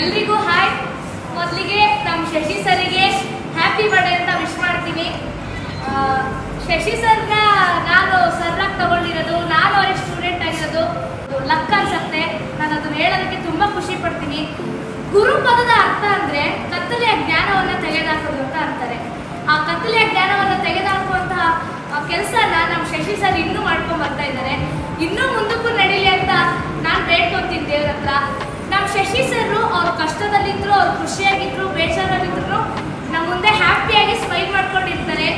ಎಲ್ರಿಗೂ ಹಾಯ್. ಮೊದಲಿಗೆ ನಮ್ಮ ಶಶಿ ಸರಿಗೆ ಹ್ಯಾಪಿ ಬರ್ಡೇ ಅಂತ ವಿಶ್ ಮಾಡ್ತೀನಿ. ಶಶಿ ಸರ್ನ ನಾನು ಸರ್ರಾಗಿ ತಗೊಂಡಿರೋದು, ನಾನು ಅವ್ರಿಗೆ ಸ್ಟೂಡೆಂಟ್ ಆಗಿರೋದು ಲಕ್ ಅನ್ಸುತ್ತೆ. ನಾನು ಅದನ್ನ ಹೇಳೋದಕ್ಕೆ ತುಂಬ ಖುಷಿ ಪಡ್ತೀನಿ. ಗುರುಪದದ ಅರ್ಥ ಅಂದರೆ ಕತ್ತಲೆಯ ಜ್ಞಾನವನ್ನು ತೆಗೆದುಹಾಕೋದು ಅಂತ ಅಂತಾರೆ. ಆ ಕತ್ತಲೆಯ ಜ್ಞಾನವನ್ನು ತೆಗೆದುಹಾಕುವಂತಹ ಕೆಲಸನ ನಮ್ಮ ಶಶಿ ಸರ್ ಇನ್ನೂ ಮಾಡ್ಕೊಂಡು ಬರ್ತಾ ಇದ್ದಾರೆ. ಇನ್ನೂ ಮುಂದಕ್ಕೂ ನಡೀಲಿ ಅಂತ ನಾನು ಬೇಡ್ಕೊತೀನಿ ದೇವ್ರ ಹತ್ರ. ನಮ್ಮ ಶಶಿ ಸರ್ ಅವ್ರು ಕಷ್ಟದಲ್ಲಿದ್ದರು, ಅವ್ರು ಖುಷಿಯಾಗಿದ್ರು, ಬೇಜಾರಲ್ಲಿದ್ರು ನಮ್ಮ ಮುಂದೆ ಹ್ಯಾಪಿಯಾಗಿ ಸ್ಮೈಲ್ ಮಾಡ್ಕೊಂಡಿರ್ತಾರೆ.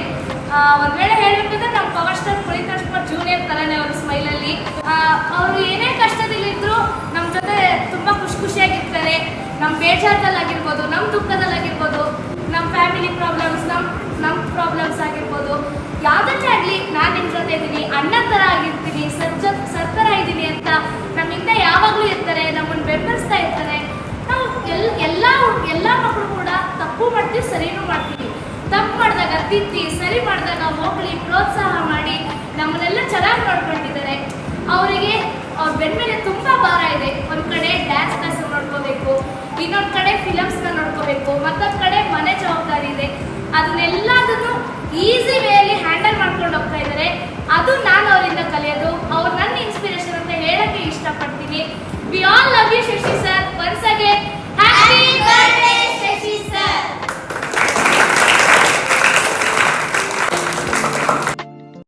ಒಂದು ವೇಳೆ ಹೇಳಬೇಕಂದ್ರೆ ನಮ್ಮ power star Puneeth Rajkumar junior ಥರನೇ ಅವರು ಸ್ಮೈಲಲ್ಲಿ. ಅವರು ಏನೇ ಕಷ್ಟದಲ್ಲಿದ್ದರೂ ನಮ್ಮ ಜೊತೆ ತುಂಬ ಖುಷಿಯಾಗಿರ್ತಾರೆ. ನಮ್ಮ ಬೇಜಾರದಲ್ಲಾಗಿರ್ಬೋದು, ನಮ್ಮ ದುಃಖದಲ್ಲಾಗಿರ್ಬೋದು, ನಮ್ಮ ಫ್ಯಾಮಿಲಿ ಪ್ರಾಬ್ಲಮ್ಸ್, ನಮ್ಮ ಪ್ರಾಬ್ಲಮ್ಸ್ ಆಗಿರ್ಬೋದು, ಯಾವುದಕ್ಕೆ ಆಗಲಿ ನಾನು ನಿಮ್ಮ ಜೊತೆ ಇದ್ದೀನಿ, ಅಣ್ಣ ಥರ ಆಗಿರ್ತೀನಿ, ಸರ್ ಥರ ಇದ್ದೀನಿ ಅಂತ ನಮ್ಮ ಹಿಂದೆ ಯಾವಾಗಲೂ ಇರ್ತಾರೆ, ನಮ್ಮನ್ನು ಬೆಂಬಲಿಸ್ತಾ ಇರ್ತಾರೆ. ನಾವು ಎಲ್ಲ ಮಕ್ಕಳು ಕೂಡ ತಪ್ಪು ಮಾಡ್ತೀವಿ, ಸರಿನೂ ಮಾಡ್ತೀವಿ. ತಪ್ಪು ಮಾಡಿದಾಗ ತಿದ್ದಿ, ಸರಿ ಮಾಡಿದಾಗ ಹೋಗಲಿ ಪ್ರೋತ್ಸಾಹ ಮಾಡಿ ನಮ್ಮನ್ನೆಲ್ಲ ಚೆನ್ನಾಗಿ ನೋಡ್ಕೊಂಡಿದ್ದಾರೆ. ಅವರಿಗೆ ಅವ್ರ ಬೆನ್ಮೇಲೆ ತುಂಬ ಭಾರ ಇದೆ. ಒಂದು ಕಡೆ ಡ್ಯಾನ್ಸ್ ಕ್ಲಾಸ್ ನೋಡ್ಕೋಬೇಕು, ಇನ್ನೊಂದು ಕಡೆ ಫಿಲಮ್ಸ್ನ ನೋಡ್ಕೋಬೇಕು, ಮತ್ತೊಂದು ಕಡೆ ಮನೆ ಜವಾಬ್ದಾರಿ ಇದೆ. ಅದನ್ನೆಲ್ಲದನ್ನು ಈಸಿ ವೇಯಲ್ಲಿ ಹ್ಯಾಂಡಲ್ ಮಾಡ್ಕೊಂಡು ಹೋಗ್ತಾ ಇದ್ದಾರೆ. ಅದು ನಾನು ಅವರಿಂದ ಕಲಿಯೋದು. ಅವ್ರು ನನ್ನ ಇನ್ಸ್ಪಿರೇಷನ್ ಅಂತ ಹೇಳೋಕ್ಕೆ ಇಷ್ಟಪಡ್ತೀನಿ. We all love you Shashi.